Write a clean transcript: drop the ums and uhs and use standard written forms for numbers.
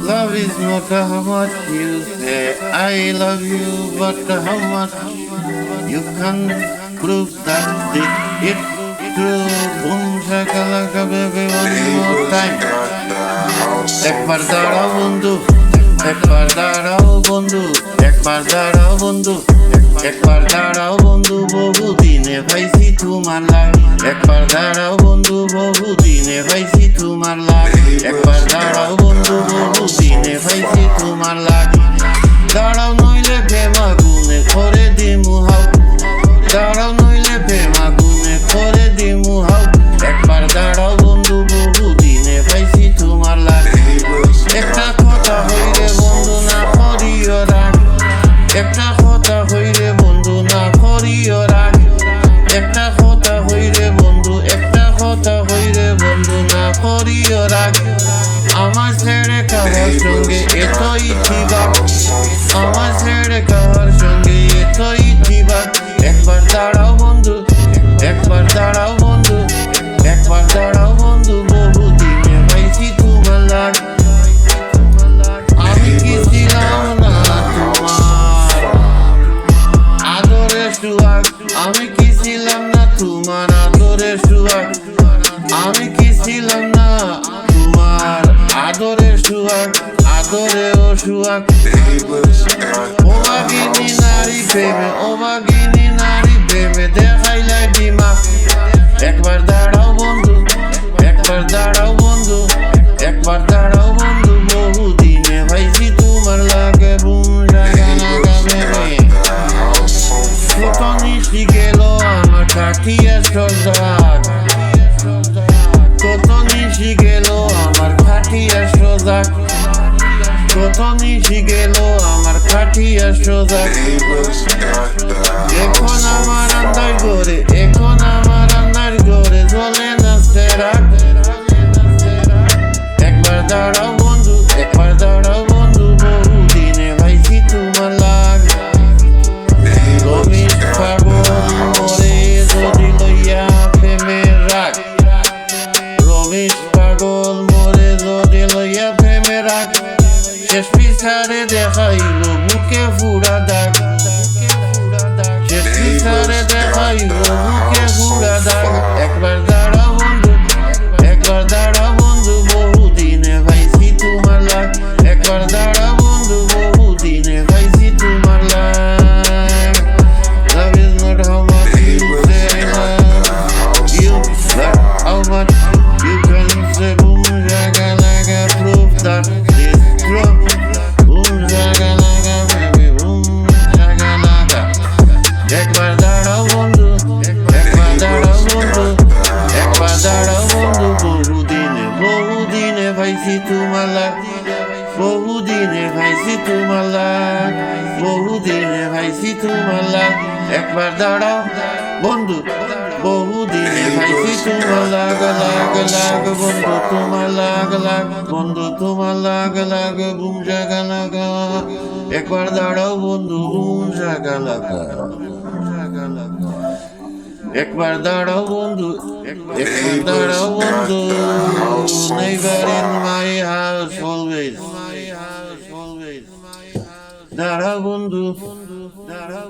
Love is not how much you say I love you, but how much you can prove that it's true. Boom shakalaka baby, one more time. একবার দাঁড়াও বন্ধু, একবার দাঁড়াও বন্ধু, একবার দাঁড়াও বন্ধু, একবার দাঁড়াও বন্ধু, বহুদিনে পাইছি তোমার লাগ। একবার দাঁড়াও বন্ধু, বহুদিনে পাইছি তোমার লাগ। একবার দাঁড়াও বন্ধু, বহুদিনে পাইছি তোমার লাগ। দাঁড়াও নইলে প্রেমা গুনে করে দিমু হাও, দাঁড়াও নইলে প্রেমা গুনে করে দিমু হাও। একবার দাঁড়াও বন্ধু, বহুদিনে পাইছি তোমার লাগ। একটা কথা হইলে বন্ধু না করিও রাগ, একটা কথা হইলে বন্ধু না করিও রাগ। একটা কথা হইলে বন্ধু, একটা কথা হইলে বন্ধু না করিও রাগ। আমার ছেড়ে কাহার সঙ্গে এতই থিবা, আমার ছেড়ে কাহার সঙ্গে এতই থিবা। একবার দাঁড়াও বন্ধু, একবার দাঁড়াও বন্ধু, একবার দাঁড়াও বন্ধু, বহুদিনে পাইছি তোমার লাগ। আমি কি ছিলাম না তোমার আদরের সুহাগ, আমি কি ছিলাম না তোমার আদরের সুহাগ, আমি কি ছিলাম না তোমার আদরের সুহাগ, আদরেও সুহাগ। অভাগিনী নারী প্রেমে, অভাগিনী নারী প্রেমে দেখাইলাই দিমাগ। একবার দাঁড়াও বন্ধু, একবার দাঁড়াও বন্ধু, একবার দাঁড়াও বন্ধু, বহুদিনে পাইছি তোমার লাগে। বুম জাগা ভেবে কত নিশি গেল আমার কাঠিয়া সজাগ, কত নিশি গেল আমার কাঠিয়া সজাগ, কত নিশি গেল আমার কাঠিয়া সজাগ। এখন আমার আন্দার ঘরে, এখন আমার আন্দার ঘরে জ্বলে না সেরাক। একবার দাঁড়াও বন্ধু, একবার দাঁড়াও বন্ধু, বহুদিনে পাইছি তোমার লাগ। রমেশ পাগল মরে যদি লইয়া প্রেমের রাগ, রমেশ পাগল মরে যদি লইয়া প্রেমের রাগ। শেষ পিছারে দেখাইল বুকে ফুরা দাগ, শেষ পিছারে দেখাইল বুকে ফুরা দাগ। একবার দাঁড়াও বন্ধু, একবার দাঁড়াও বন্ধু, বহুদিনে পাইছি তোমার লাগ। একবার দাঁড়াও বন্ধু, বহুদিনে পাইছি তোমার লাগ। Love is not how much you say I love you, but how much you can say. Boom jaga laga, proof that it's true. Boom jaga laga baby, boom jaga laga. একবার দাঁড়াও বন্ধু, একবার দাঁড়াও বন্ধু, একবার দাঁড়াও বন্ধু, বহুদিনে, বহুদিনে পাইছি তোমার লাগ। বহুদিনে পাইছি তোমার লাগ, বহুদিনে পাইছি তোমার লাগ। একবার দাঁড়াও বন্ধু, বহুদিনে পাইছি তোমার লাগ, লাগ লাগ বন্ধু, তোমার লাগ লাগ বন্ধু, তোমার লাগ লাগ। বুম জাগা লাগা, একবার দাঁড়াও বন্ধু, বুম জাগা লাগা। একবার দাঁড়াও বন্ধু, একবার দাঁড়াও বন্ধু, never in my house always. দাঁড়াও বন্ধু।